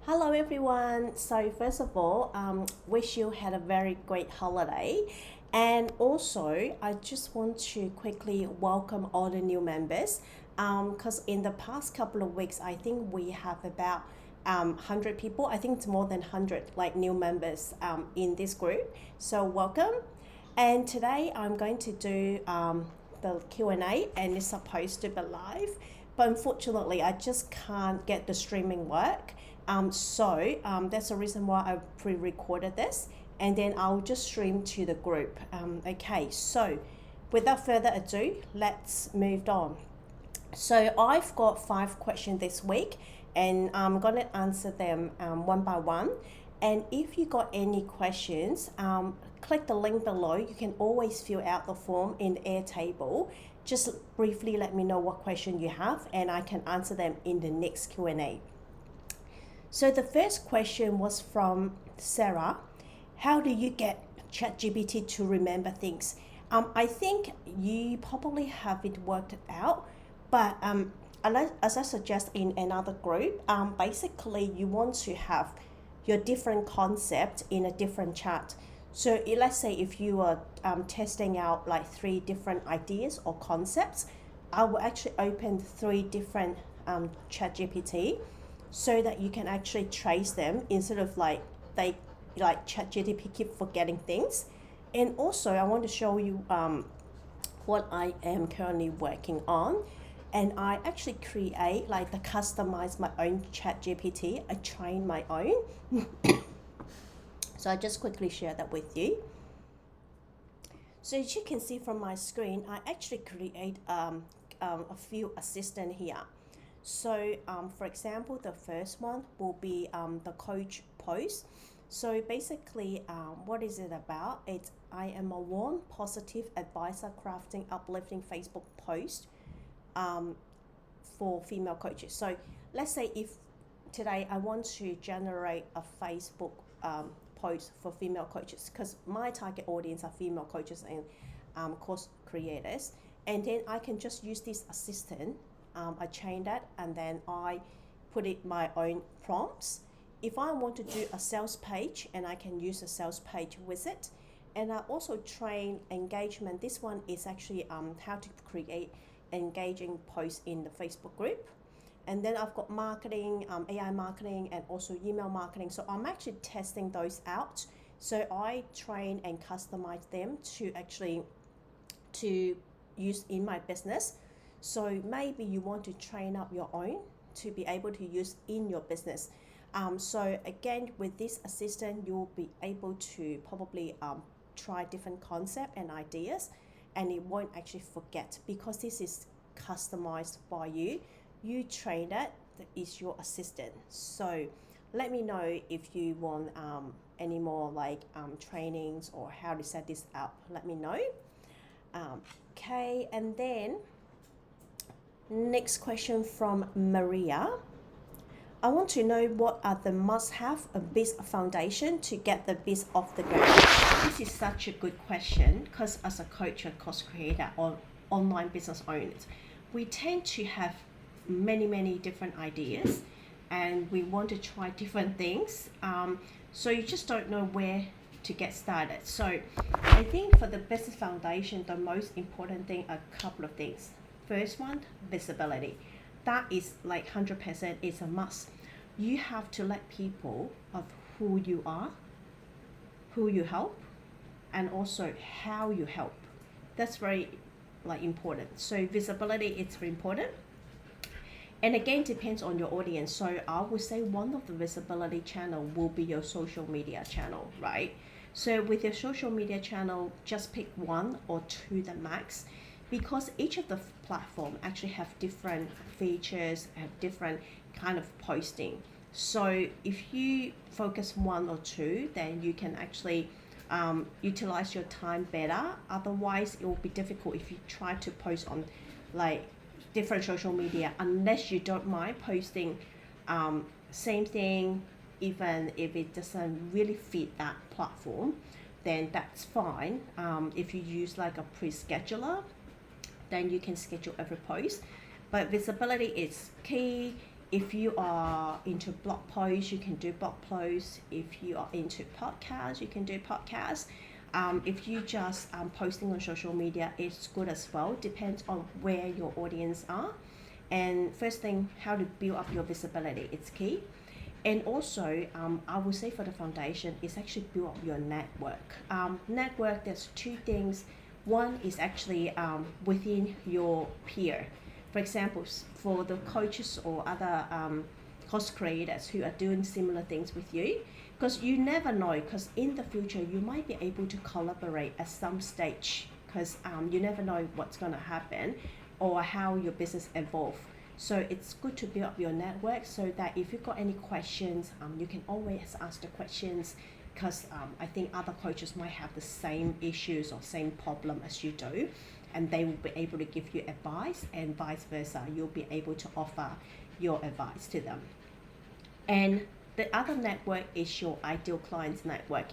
Hello everyone. So first of all, wish you had a very great holiday, and also I just want to quickly welcome all the new members. Because in the past couple of weeks, I think we have about 100 people. I think it's more than 100 like new members in this group. So welcome. And today I'm going to do the Q&A, and it's supposed to be live, but unfortunately I just can't get the streaming work. So that's the reason why I pre-recorded this, and then I'll just stream to the group. Okay, so without further ado, let's move on. So I've got 5 questions this week, and I'm gonna answer them one by one. And if you got any questions, click the link below. You can always fill out the form in the Airtable. Just briefly let me know what question you have, and I can answer them in the next Q&A. So the first question was from Sarah. How do you get ChatGPT to remember things? I think you probably have it worked out, but as I suggest in another group, basically you want to have your different concept in a different chat. So let's say if you are testing out like 3 different ideas or concepts, I will actually open 3 different ChatGPT, so that you can actually trace them instead of like ChatGPT keep forgetting things. And also I want to show you what I am currently working on, and I actually create like the customize my own ChatGPT. I train my own. So I just quickly share that with you. So as you can see from my screen, I actually create a few assistant here. So for example, the first one will be the coach post. So basically, what is it about? It's I am a warm, positive advisor crafting uplifting Facebook post for female coaches. So let's say if today I want to generate a Facebook post for female coaches, because my target audience are female coaches and course creators, and then I can just use this assistant. I change that, and then I put it my own prompts. If I want to do a sales page, and I can use a sales page with it. And I also train engagement. This one is actually how to create engaging posts in the Facebook group. And then I've got marketing, AI marketing, and also email marketing. So I'm actually testing those out. So I train and customize them to actually to use in my business. So maybe you want to train up your own to be able to use in your business. So again, with this assistant, you'll be able to probably try different concepts and ideas, and it won't actually forget, because this is customized by you. You train that is your assistant. So let me know if you want any more like trainings or how to set this up. Let me know. Okay, and then next question from Maria. I want to know what are the must-have of this foundation to get the biz off the ground. This is such a good question, because as a coach and course creator or online business owners, we tend to have many different ideas, and we want to try different things. So you just don't know where to get started. So I think for the business foundation, the most important thing are a couple of things. First one, visibility. That is like 100% is a must. You have to let people of who you are, who you help, and also how you help. That's very like important. So visibility is very important. And again, depends on your audience. So I would say one of the visibility channel will be your social media channel, right? So with your social media channel, just pick 1 or 2 the max, because each of the platform actually have different features, have different kind of posting. So if you focus 1 or 2, then you can actually utilize your time better. Otherwise, it will be difficult if you try to post on like different social media, unless you don't mind posting same thing, even if it doesn't really fit that platform, then that's fine. If you use like a pre-scheduler, then you can schedule every post. But visibility is key. if you are into blog posts, you can do blog posts. If you are into podcasts, you can do podcasts. If you just posting on social media, it's good as well. Depends on where your audience are. And first thing, how to build up your visibility, it's key. And also, I would say for the foundation, is actually build up your network. Network, there's two things. One is actually within your peer. For example, for the coaches or other course creators who are doing similar things with you, because you never know, because in the future, you might be able to collaborate at some stage, because you never know what's going to happen or how your business evolve. So it's good to build up your network so that if you've got any questions, you can always ask the questions, because I think other coaches might have the same issues or same problem as you do, and they will be able to give you advice, and vice versa. You'll be able to offer your advice to them. And the other network is your ideal clients network,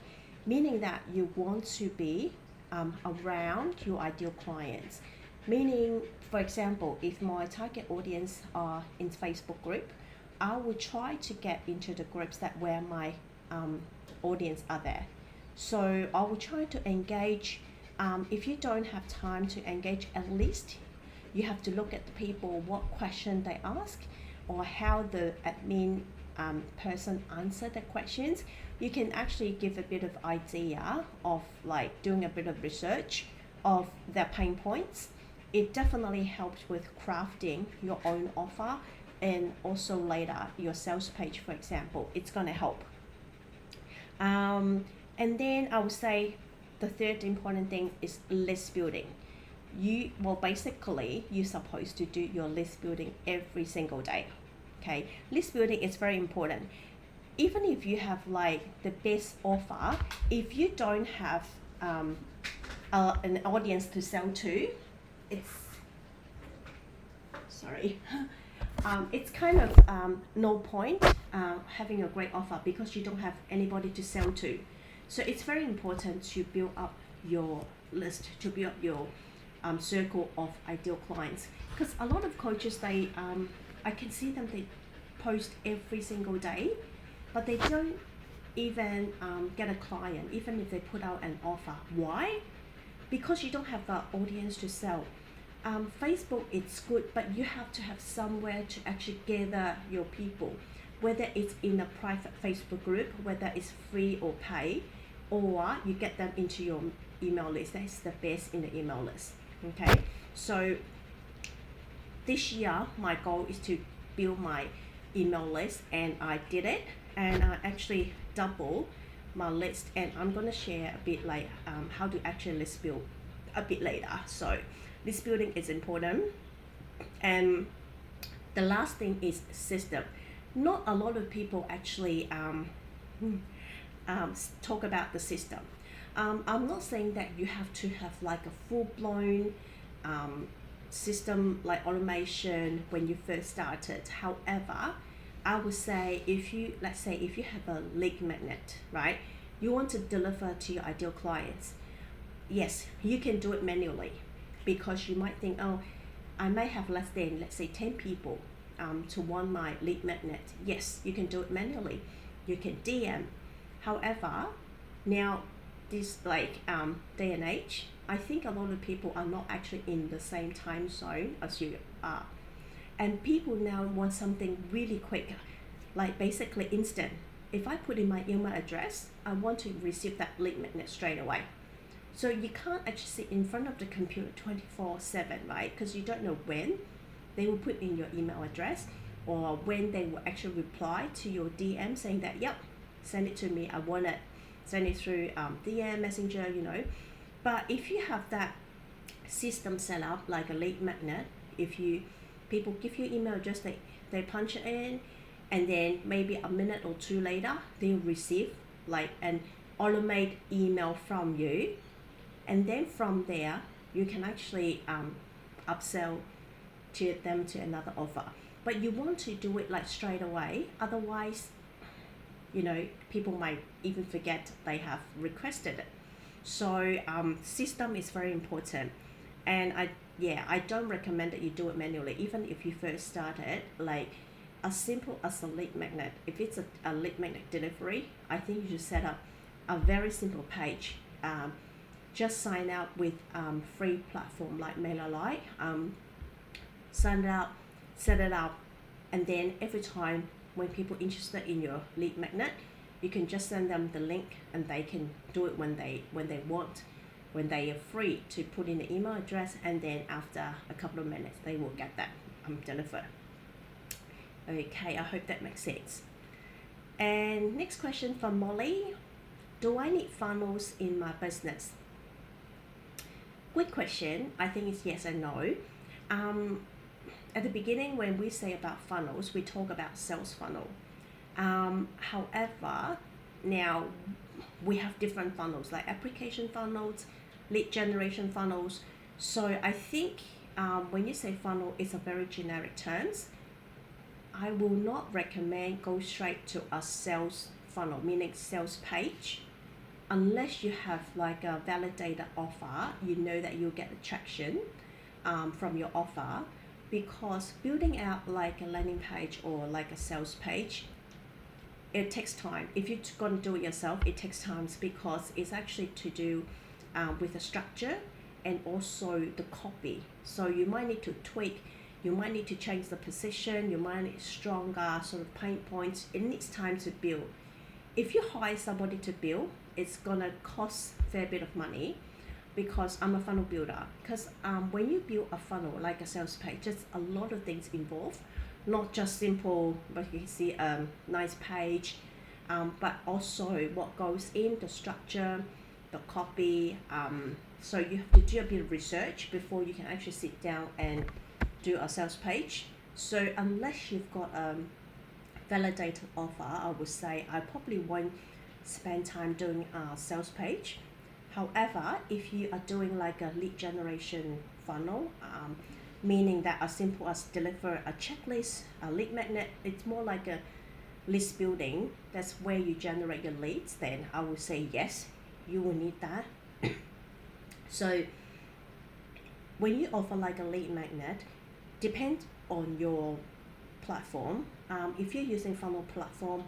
meaning that you want to be around your ideal clients. Meaning, for example, if my target audience are in Facebook group, I will try to get into the groups that where my audience are there. So I will try to engage. If you don't have time to engage, at least you have to look at the people, what question they ask, or how the admin person answer the questions. You can actually give a bit of idea of like doing a bit of research of their pain points. It definitely helps with crafting your own offer, and also later your sales page, for example, it's going to help. And then I would say the third important thing is list building. Basically, you're supposed to do your list building every single day. Okay, list building is very important. Even if you have like the best offer, if you don't have an audience to sell to, it's kind of no point having a great offer, because you don't have anybody to sell to. So it's very important to build up your list, to build up your circle of ideal clients, because a lot of coaches, they I can see them, they post every single day, but they don't even get a client, even if they put out an offer. Why? Because you don't have an audience to sell. Facebook, it's good, but you have to have somewhere to actually gather your people, whether it's in a private Facebook group, whether it's free or pay, or you get them into your email list. That's the best in the email list. Okay, so this year my goal is to build my email list, and I did it, and I actually double my list, and I'm gonna share a bit like how to actually list build a bit later. So list building is important. And the last thing is system. Not a lot of people actually talk about the system. I'm not saying that you have to have like a full-blown system like automation when you first started. However, I would say let's say if you have a lead magnet, right? You want to deliver to your ideal clients. Yes, you can do it manually, because you might think, oh, I may have less than, let's say, 10 people to want my lead magnet. Yes, you can do it manually. You can DM. However, now this day and age, I think a lot of people are not actually in the same time zone as you are. And people now want something really quick, like basically instant. If I put in my email address, I want to receive that lead magnet straight away. So you can't actually sit in front of the computer 24/7, right? Because you don't know when they will put in your email address, or when they will actually reply to your DM saying that, yep, send it to me, I want it. Send it through DM, Messenger, But if you have that system set up like a lead magnet, people give you email address, they punch it in, and then maybe a minute or two later, they'll receive like an automated email from you. And then from there, you can actually upsell to them to another offer. But you want to do it like straight away. Otherwise, people might even forget they have requested it. So system is very important. And I don't recommend that you do it manually. Even if you first started, like as simple as a lead magnet. If it's a lead magnet delivery, I think you should set up a very simple page. Just sign up with free platform like MailerLite. Sign it up, set it up, and then every time when people interested in your lead magnet, you can just send them the link, and they can do it when they want, when they are free to put in the email address, and then after a couple of minutes they will get that delivered. Okay, I hope that makes sense. And next question from Molly: do I need funnels in my business? Good question. I think it's yes and no. At the beginning, when we say about funnels, we talk about sales funnel. However, now we have different funnels like application funnels, lead generation funnels. So I think when you say funnel, it's a very generic terms. I will not recommend go straight to a sales funnel, meaning sales page, unless you have like a validated offer. You know that you'll get the traction from your offer, because building out like a landing page or like a sales page, it takes time. If you're going to do it yourself, it takes time, because it's actually to do with the structure and also the copy. So you might need to tweak, you might need to change the position, you might need stronger sort of pain points. It needs time to build. If you hire somebody to build, it's gonna cost a fair bit of money, because I'm a funnel builder. Because when you build a funnel like a sales page, there's a lot of things involved, not just simple, but you can see a nice page, but also what goes in the structure, the copy. So you have to do a bit of research before you can actually sit down and do a sales page. So unless you've got a validated offer, I would say I probably won't spend time doing a sales page. However, if you are doing like a lead generation funnel, meaning that as simple as deliver a checklist, a lead magnet, it's more like a list building. That's where you generate your leads. Then I would say yes, you will need that. So when you offer like a lead magnet, depends on your platform. If you're using funnel platform,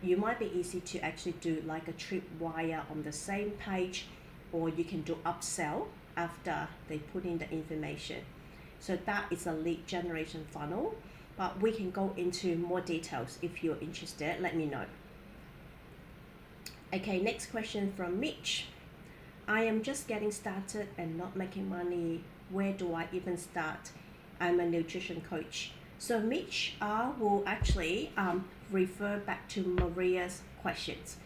you might be easy to actually do like a tripwire on the same page, or you can do upsell after they put in the information. So that is a lead generation funnel, but we can go into more details. If you're interested, let me know. Okay, next question from Mitch. I am just getting started and not making money. Where do I even start? I'm a nutrition coach. So Mitch, I will actually refer back to Maria's questions.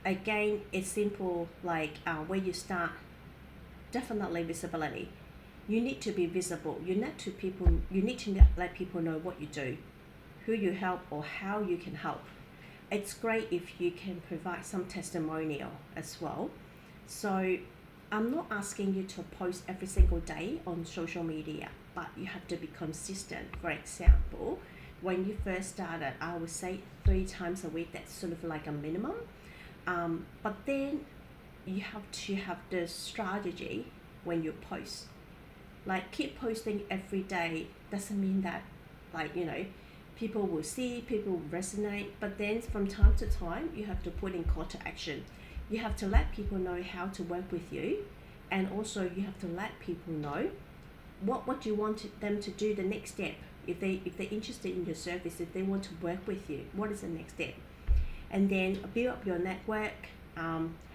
Again, it's simple, like where you start, definitely visibility. You need to be visible. You need to let people know what you do, who you help, or how you can help. It's great if you can provide some testimonial as well. So I'm not asking you to post every single day on social media, but you have to be consistent. For example, when you first started, I would say 3 times a week. That's sort of like a minimum. But then you have to have the strategy when you post. Like keep posting every day doesn't mean that, like, people will see, people will resonate. But then from time to time, you have to put in call to action. You have to let people know how to work with you, and also you have to let people know what you want them to do the next step. If they're interested in your service, if they want to work with you, what is the next step? And then build up your network,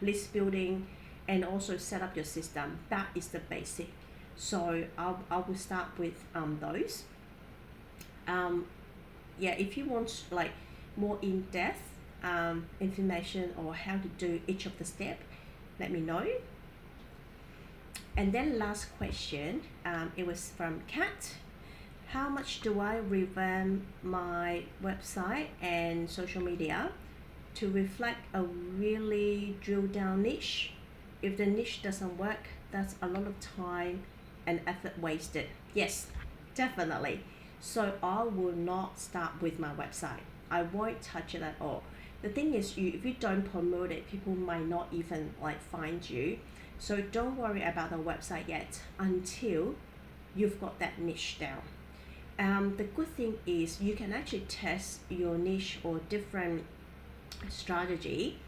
list building, and also set up your system. That is the basic. So I will start with those. If you want like more in-depth information or how to do each of the steps, let me know. And then last question, it was from Kat. How much do I revamp my website and social media to reflect a really drill down niche? If the niche doesn't work, that's a lot of time and effort wasted. Yes, definitely. So I will not start with my website. I won't touch it at all. The thing is, if you don't promote it, people might not even find you. So don't worry about the website yet until you've got that niche down. The good thing is you can actually test your niche or different strategy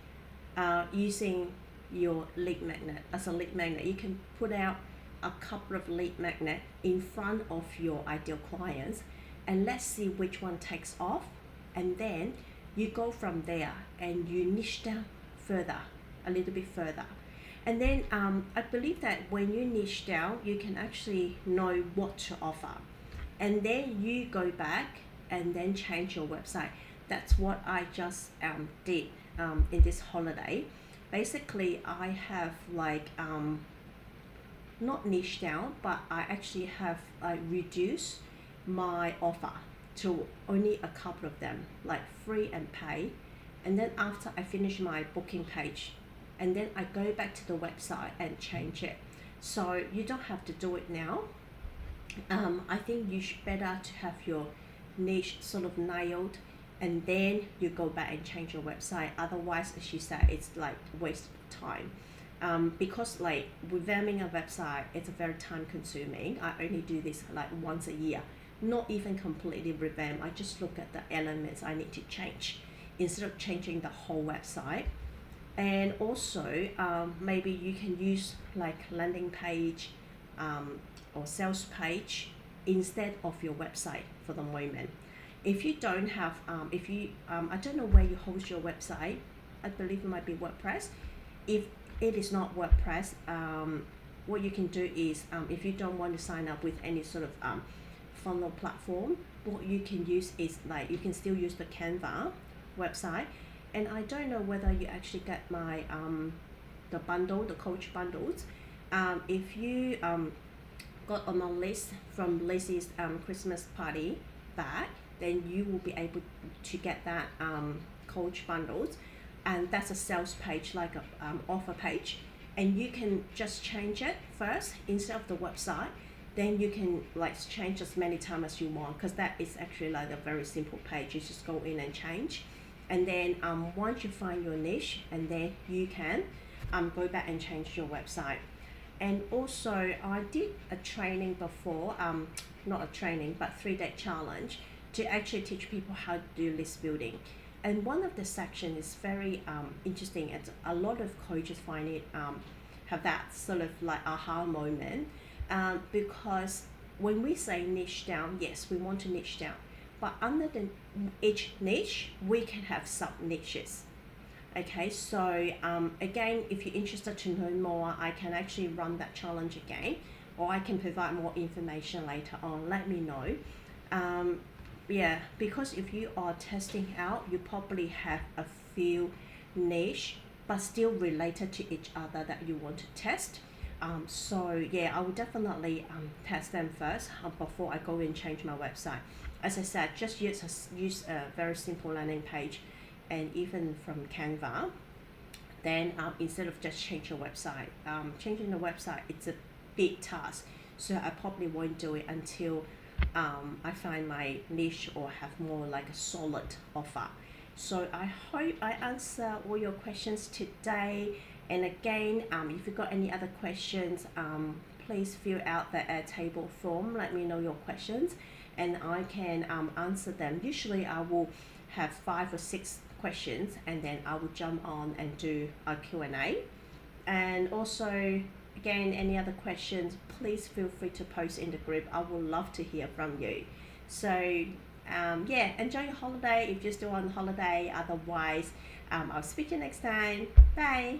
using your lead magnet. As a lead magnet, you can put out a couple of lead magnet in front of your ideal clients, and let's see which one takes off, and then you go from there and you niche down further, a little bit further. And then I believe that when you niche down, you can actually know what to offer, and then you go back and then change your website. That's what I just did in this holiday. Basically, I have like not niche down, but I actually have reduced my offer to only a couple of them, like free and pay. And then after I finish my booking page, and then I go back to the website and change it. So you don't have to do it now. I think you should better to have your niche sort of nailed, and then you go back and change your website. Otherwise, as she said, it's like waste of time. Because like revamping a website, it's very time consuming. I only do this like once a year, not even completely revamp. I just look at the elements I need to change instead of changing the whole website. And also maybe you can use like landing page or sales page instead of your website for the moment. If you don't have I don't know where you host your website. I believe it might be WordPress. If it is not WordPress, what you can do is if you don't want to sign up with any sort of funnel platform, what you can use is like you can still use the Canva website. And I don't know whether you actually get my the bundle, the coach bundles. If you got on my list from Lizzie's Christmas party bag, then you will be able to get that coach bundles, and that's a sales page, like a offer page, and you can just change it first instead of the website. Then you can like change as many times as you want, because that is actually like a very simple page. You just go in and change, and then once you find your niche, and then you can go back and change your website. And also I did a training before, not a training but 3-day challenge to actually teach people how to do list building. And one of the section is very interesting, and a lot of coaches find it have that sort of like aha moment, because when we say niche down, yes, we want to niche down, but under each niche we can have sub niches. Okay, so again, if you're interested to know more, I can actually run that challenge again, or I can provide more information later on. Let me know. Yeah, because if you are testing out, you probably have a few niche but still related to each other that you want to test. So yeah, I will definitely test them first before I go and change my website. As I said, just use a very simple landing page, and even from Canva. Then instead of just change your website, changing the website, it's a big task. So I probably won't do it until I find my niche or have more like a solid offer. So I hope I answer all your questions today. And again, if you've got any other questions, please fill out the Airtable form. Let me know your questions, and I can answer them. Usually I will have 5 or 6 questions, and then I will jump on and do a Q&A. And also, again, any other questions, please feel free to post in the group. I would love to hear from you. So yeah, enjoy your holiday if you're still on holiday. Otherwise, I'll speak to you next time. Bye.